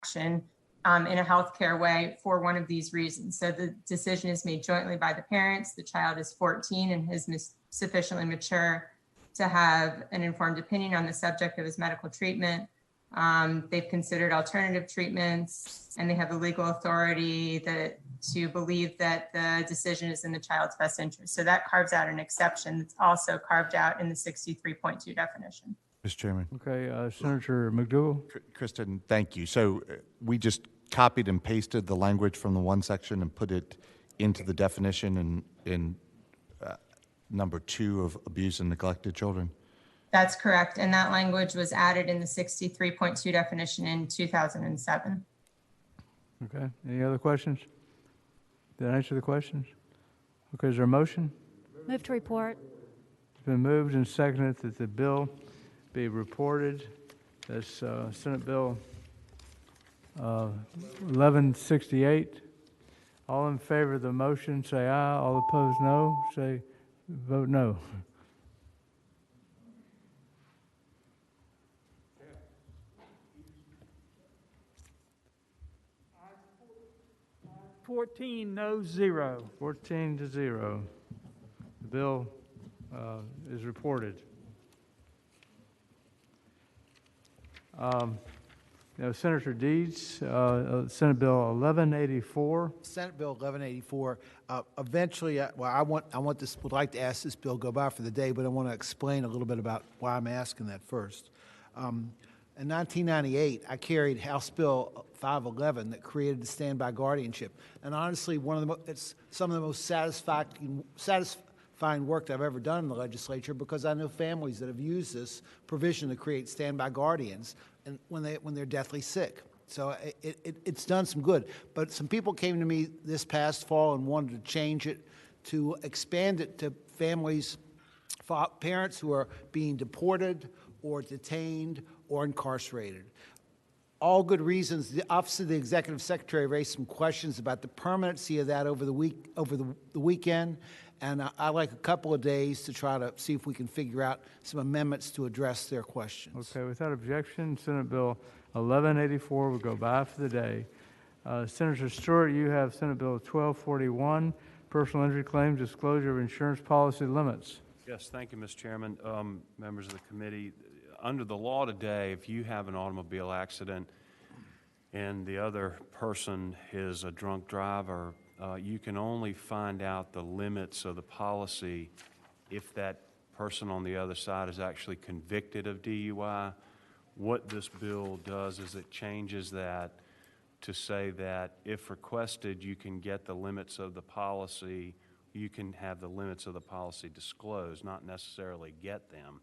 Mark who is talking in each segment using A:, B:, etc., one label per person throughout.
A: action in a healthcare way for one of these reasons. So the decision is made jointly by the parents. The child is 14 and is sufficiently mature to have an informed opinion on the subject of his medical treatment. They've considered alternative treatments, and they have the legal authority to believe that the decision is in the child's best interest. So that carves out an exception that's also carved out in the 63.2 definition.
B: Mr. Chairman.
C: Okay, Senator McDougal.
B: Kristen, thank you. So we just copied and pasted the language from the one section and put it into the definition in number 2 of abused and neglected children.
A: That's correct. And that language was added in the 63.2 definition in 2007.
C: Okay, any other questions? Did I answer the questions? Okay, is there a motion?
D: Move to report.
C: It's been moved and seconded that the bill be reported. That's Senate Bill 1168. All in favor of the motion, say aye. All opposed, no. Vote no.
E: No, 0.
C: 14-0. The bill is reported. Senator Deeds, Senate Bill 1184.
F: Senate Bill 1184. Eventually, would like to ask this bill go by for the day, but I want to explain a little bit about why I'm asking that first. In 1998, I carried House Bill 511 that created the standby guardianship, and honestly, it's some of the most satisfying work that I've ever done in the legislature, because I know families that have used this provision to create standby guardians, and when they're deathly sick. So it's done some good. But some people came to me this past fall and wanted to change it to expand it to families, parents who are being deported or detained or incarcerated. All good reasons. The Office of the Executive Secretary raised some questions about the permanency of that over the weekend, and I'd like a couple of days to try to see if we can figure out some amendments to address their questions.
C: Okay, without objection, Senate Bill 1184 will go by for the day. Senator Stewart, you have Senate Bill 1241, personal injury claims, disclosure of insurance policy limits.
G: Yes, thank you, Mr. Chairman. Members of the committee, under the law today, if you have an automobile accident and the other person is a drunk driver, you can only find out the limits of the policy if that person on the other side is actually convicted of DUI. What this bill does is it changes that to say that if requested, you can get the limits of the policy, you can have the limits of the policy disclosed, not necessarily get them,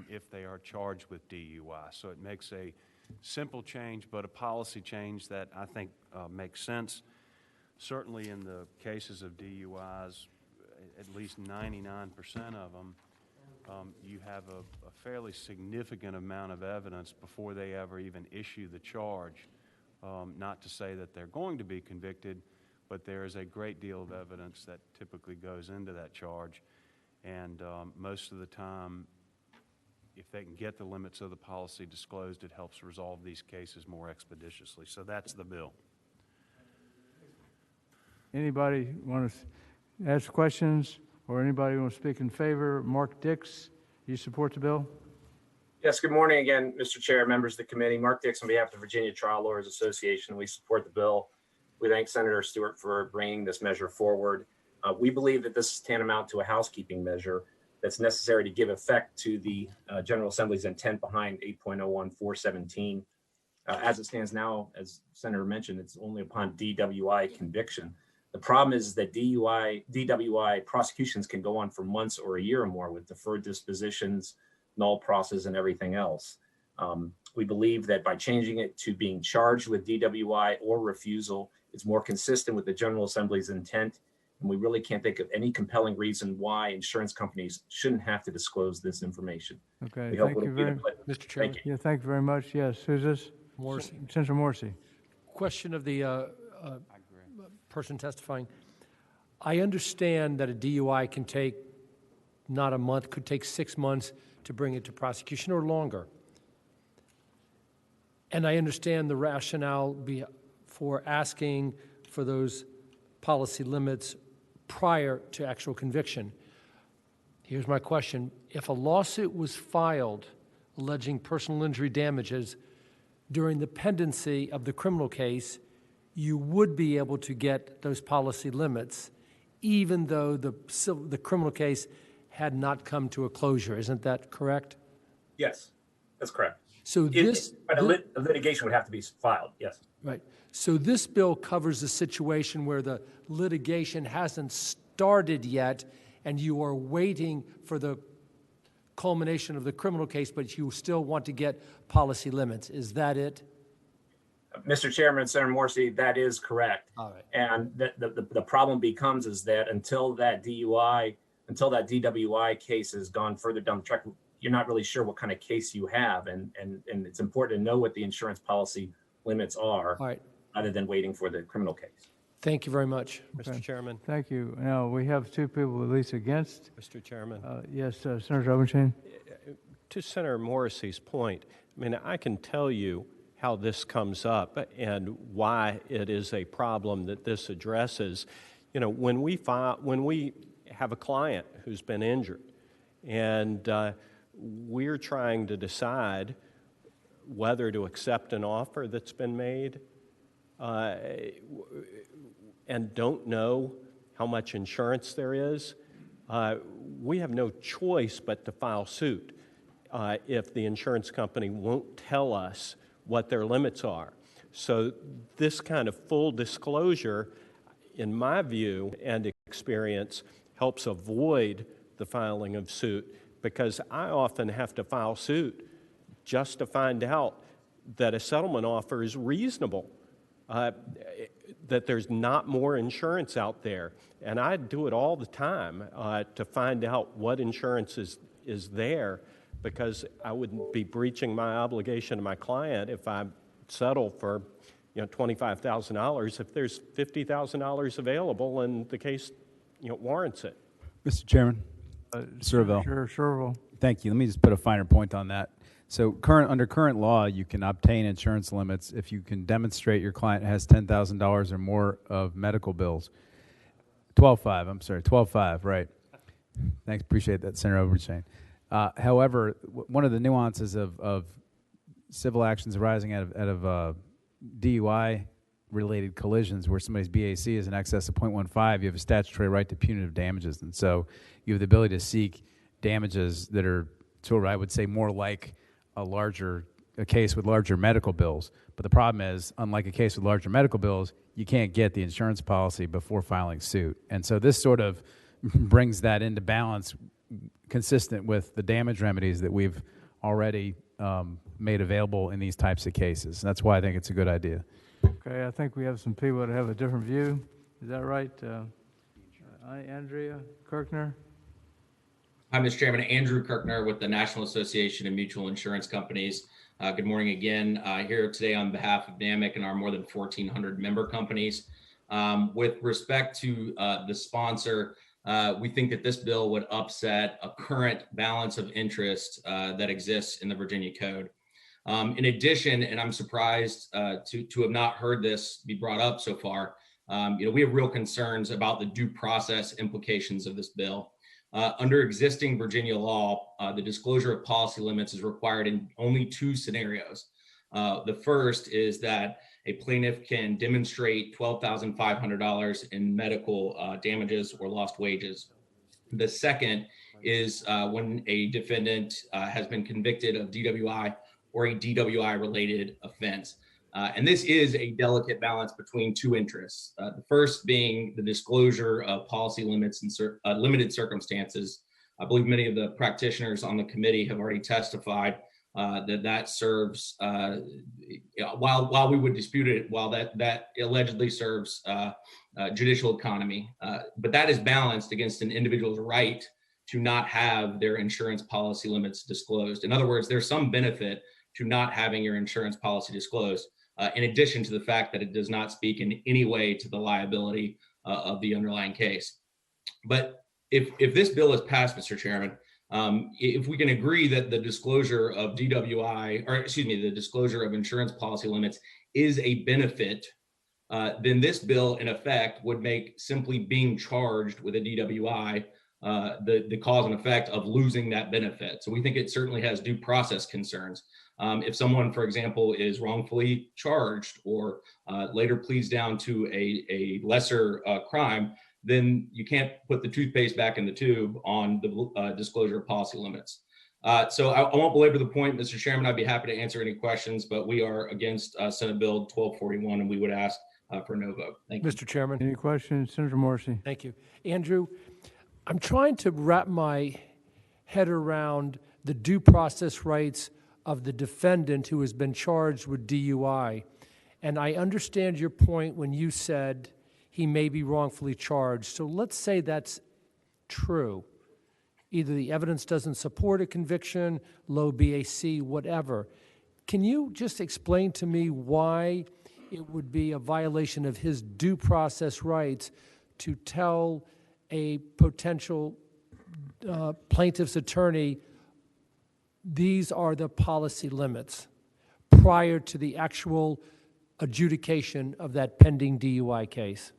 G: if they are charged with DUI. So it makes a simple change, but a policy change that I think makes sense. Certainly in the cases of DUIs, at least 99% of them, you have a fairly significant amount of evidence before they ever even issue the charge. Not to say that they're going to be convicted, but there is a great deal of evidence that typically goes into that charge. And most of the time, if they can get the limits of the policy disclosed, it helps resolve these cases more expeditiously. So that's the bill.
C: Anybody want to ask questions, or anybody want to speak in favor? Mark Dix, you support the bill?
H: Yes, good morning again, Mr. Chair, members of the committee. Mark Dix on behalf of the Virginia Trial Lawyers Association. We support the bill. We thank Senator Stewart for bringing this measure forward. We believe that this is tantamount to a housekeeping measure that's necessary to give effect to the General Assembly's intent behind 8.01417. As it stands now, as Senator mentioned, it's only upon DWI conviction. The problem is that DWI prosecutions can go on for months or a year or more with deferred dispositions, null process, and everything else. We believe that by changing it to being charged with DWI or refusal, it's more consistent with the General Assembly's intent, and we really can't think of any compelling reason why insurance companies shouldn't have to disclose this information.
C: Okay, thank you very much.
E: Mr. Chairman.
C: Yeah, thank you very much. Yes, who's this?
E: Morrissey.
C: Senator Morrissey.
E: Question of the person testifying. I understand that a DUI can take not a month, could take 6 months to bring it to prosecution or longer. And I understand the rationale for asking for those policy limits prior to actual conviction. Here's my question. If a lawsuit was filed alleging personal injury damages during the pendency of the criminal case, you would be able to get those policy limits even though the criminal case had not come to a closure. Isn't that correct?
H: Yes, that's correct.
E: So
H: But a litigation would have to be filed, yes.
E: Right. So this bill covers a situation where the litigation hasn't started yet and you are waiting for the culmination of the criminal case, but you still want to get policy limits. Is that it?
H: Mr. Chairman, Senator Morrissey, that is correct.
E: All right.
H: And the problem becomes is that until that DWI case has gone further down the track, you're not really sure what kind of case you have. And it's important to know what the insurance policy limits are,
E: All right.
H: other than waiting for the criminal case.
E: Thank you very much.
G: Mr. Chairman.
C: Thank you. Now, we have two people at least against.
G: Mr. Chairman.
C: Yes, Senator Robinson.
G: To Senator Morrissey's point, I mean, I can tell you how this comes up and why it is a problem that this addresses. You know, when we have a client who's been injured and we're trying to decide whether to accept an offer that's been made and don't know how much insurance there is, we have no choice but to file suit if the insurance company won't tell us what their limits are. So this kind of full disclosure, in my view and experience, helps avoid the filing of suit, because I often have to file suit just to find out that a settlement offer is reasonable, that there's not more insurance out there. And I do it all the time to find out what insurance is there, because I wouldn't be breaching my obligation to my client if I settle for, $25,000 if there's $50,000 available and the case, warrants it.
D: Mr. Chairman, Surville.
C: Sure, Sherville.
D: Thank you. Let me just put a finer point on that. So under current law, you can obtain insurance limits if you can demonstrate your client has $10,000 or more of medical bills. 12.5, right. Thanks, appreciate that, Senator Overchain. However, one of the nuances of civil actions arising out of DUI-related collisions where somebody's BAC is in excess of 0.15, you have a statutory right to punitive damages. And so you have the ability to seek damages that are sort of, I would say, more like a case with larger medical bills. But the problem is, unlike a case with larger medical bills, you can't get the insurance policy before filing suit. And so this sort of brings that into balance, consistent with the damage remedies that we've already made available in these types of cases. And that's why I think it's a good idea.
C: Okay, I think we have some people that have a different view. Is that right? Andrea Kirkner?
I: Hi, Mr. Chairman. Andrew Kirkner with the National Association of Mutual Insurance Companies. Good morning again. Here today on behalf of NAMIC and our more than 1,400 member companies. With respect to the sponsor, we think that this bill would upset a current balance of interest that exists in the Virginia Code. In addition, and I'm surprised to have not heard this be brought up so far, we have real concerns about the due process implications of this bill. Under existing Virginia law, the disclosure of policy limits is required in only two scenarios. The first is that a plaintiff can demonstrate $12,500 in medical damages or lost wages. The second is when a defendant has been convicted of DWI or a DWI-related offense. And this is a delicate balance between two interests. The first being the disclosure of policy limits in limited circumstances. I believe many of the practitioners on the committee have already testified that serves, while we would dispute it, while that allegedly serves judicial economy. But that is balanced against an individual's right to not have their insurance policy limits disclosed. In other words, there's some benefit to not having your insurance policy disclosed, in addition to the fact that it does not speak in any way to the liability of the underlying case. But if this bill is passed, Mr. Chairman, If we can agree that the disclosure of DWI, or excuse me, the disclosure of insurance policy limits is a benefit, then this bill, in effect, would make simply being charged with a DWI the cause and effect of losing that benefit. So we think it certainly has due process concerns. If someone, for example, is wrongfully charged or later pleads down to a lesser crime, then you can't put the toothpaste back in the tube on the disclosure of policy limits. So I won't belabor the point, Mr. Chairman. I'd be happy to answer any questions, but we are against Senate Bill 1241, and we would ask for no vote. Thank you.
E: Mr. Chairman.
C: Any questions? Senator Morrissey.
E: Thank you. Andrew, I'm trying to wrap my head around the due process rights of the defendant who has been charged with DUI. And I understand your point when you said he may be wrongfully charged. So let's say that's true. Either the evidence doesn't support a conviction, low BAC, whatever. Can you just explain to me why it would be a violation of his due process rights to tell a potential plaintiff's attorney, these are the policy limits, prior to the actual adjudication of that pending DUI case?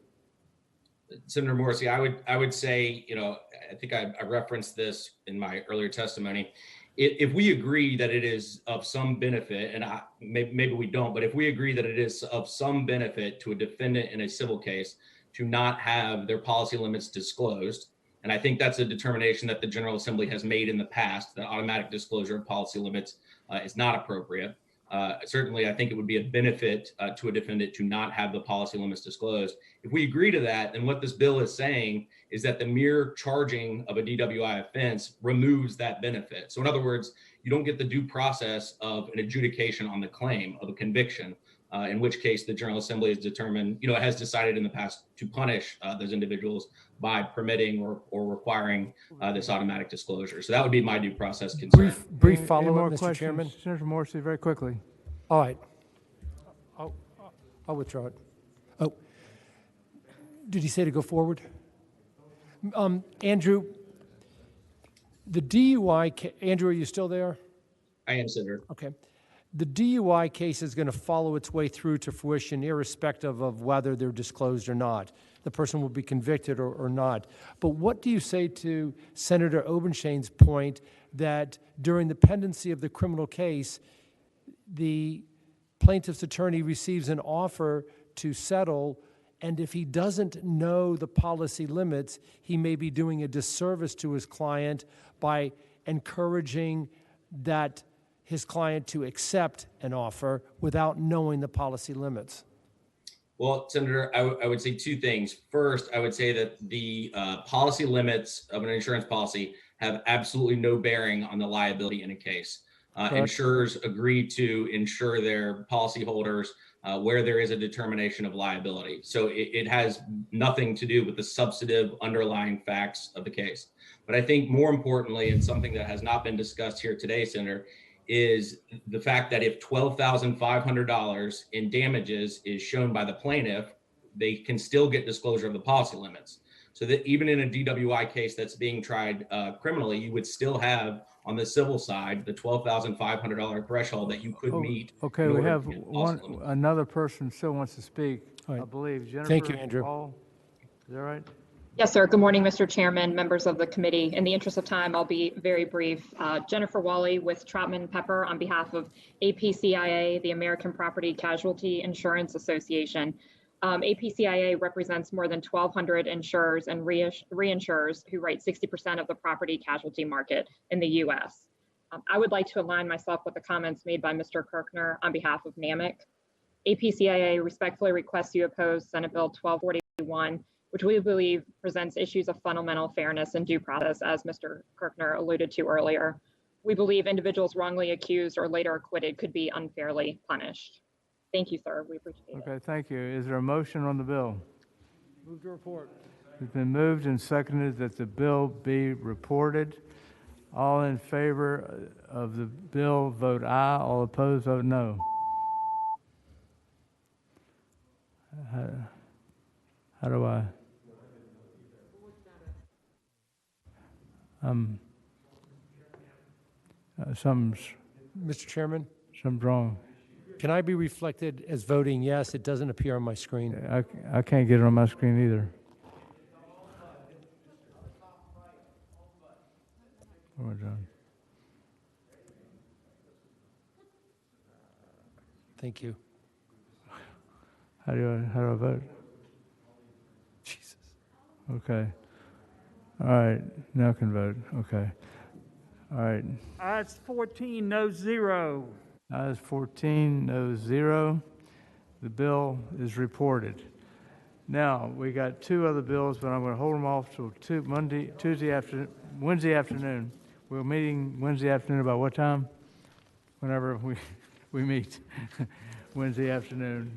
I: Senator Morrissey, I would say, I think I referenced this in my earlier testimony. If we agree that it is of some benefit, and maybe we don't, but if we agree that it is of some benefit to a defendant in a civil case to not have their policy limits disclosed, and I think that's a determination that the General Assembly has made in the past, that automatic disclosure of policy limits is not appropriate. Certainly, I think it would be a benefit to a defendant to not have the policy limits disclosed. If we agree to that, then what this bill is saying is that the mere charging of a DWI offense removes that benefit. So in other words, you don't get the due process of an adjudication on the claim of a conviction, in which case the General Assembly has determined, has decided in the past to punish those individuals by permitting or requiring this automatic disclosure. So that would be my due process concern.
E: Brief
C: Any
E: follow-up,
C: more
E: Mr.
C: questions?
E: Chairman.
C: Senator Morrissey, very quickly.
E: All right. I'll withdraw it. Oh, did he say to go forward? Andrew, the DUI, Andrew, are you still there?
I: I am, Senator.
E: Okay. The DUI case is going to follow its way through to fruition irrespective of whether they're disclosed or not. The person will be convicted or not. But what do you say to Senator Obenshain's point that during the pendency of the criminal case, the plaintiff's attorney receives an offer to settle, and if he doesn't know the policy limits, he may be doing a disservice to his client by encouraging that his client to accept an offer without knowing the policy limits?
I: Well, Senator, I would say two things. First, I would say that the policy limits of an insurance policy have absolutely no bearing on the liability in a case. Insurers agree to insure their policyholders where there is a determination of liability. So it has nothing to do with the substantive underlying facts of the case. But I think more importantly, and something that has not been discussed here today, Senator, is the fact that if $12,500 in damages is shown by the plaintiff, they can still get disclosure of the policy limits. So that even in a DWI case that's being tried criminally, you would still have on the civil side the $12,500 threshold that you could meet.
C: Okay, we have another person still wants to speak,
E: Right.
C: I believe. Jennifer.
E: Thank you, Andrew.
C: Hall. Is that right?
J: Yes, sir. Good morning, Mr. Chairman, members of the committee. In the interest of time, I'll be very brief. Jennifer Wally with Troutman Pepper on behalf of APCIA, the American Property Casualty Insurance Association. APCIA represents more than 1,200 insurers and reinsurers who write 60% of the property casualty market in the U.S. I would like to align myself with the comments made by Mr. Kirkner on behalf of NAMIC. APCIA respectfully requests you oppose Senate Bill 1241, which we believe presents issues of fundamental fairness and due process, as Mr. Kirkner alluded to earlier. We believe individuals wrongly accused or later acquitted could be unfairly punished. Thank you, sir. We appreciate it.
C: Okay, thank you. Is there a motion on the bill?
E: Move to report.
C: It's been moved and seconded that the bill be reported. All in favor of the bill, vote aye. All opposed, vote no. How do I? Something's
E: Mr. Chairman,
C: wrong.
E: can I be reflected as voting yes? It doesn't appear on my screen.
C: I can't get it on my screen either. Oh, John.
E: Thank you.
C: How do I vote?
E: Jesus.
C: Okay. All right. Now I can vote. Okay. All right.
K: Ayes 14, no 0.
C: Ayes 14, no 0. The bill is reported. Now, we got two other bills, but I'm going to hold them off till Wednesday afternoon. We're meeting Wednesday afternoon about what time? Whenever we meet Wednesday afternoon.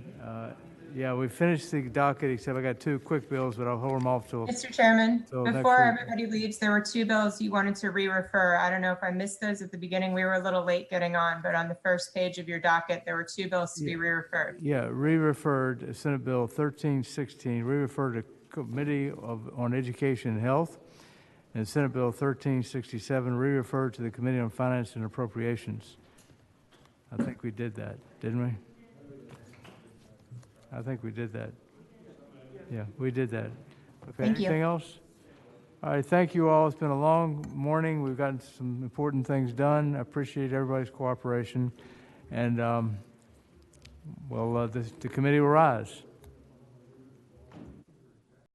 C: Yeah, we finished the docket, except I got two quick bills, but I'll hold them off till.
A: Mr. Chairman,
C: So next
A: before
C: week.
A: everybody leaves, there were two bills you wanted to re-refer. I don't know if I missed those at the beginning. We were a little late getting on, but on the first page of your docket, there were two bills to be re-referred.
C: Yeah, re-referred Senate Bill 1316, re-referred to Committee on Education and Health, and Senate Bill 1367, re-referred to the Committee on Finance and Appropriations. I think we did that, didn't we? I think we did that. Yeah, we did that. Okay,
A: Thank you.
C: anything else? All right, thank you all. It's been a long morning. We've gotten some important things done. I appreciate everybody's cooperation. And, the committee will rise.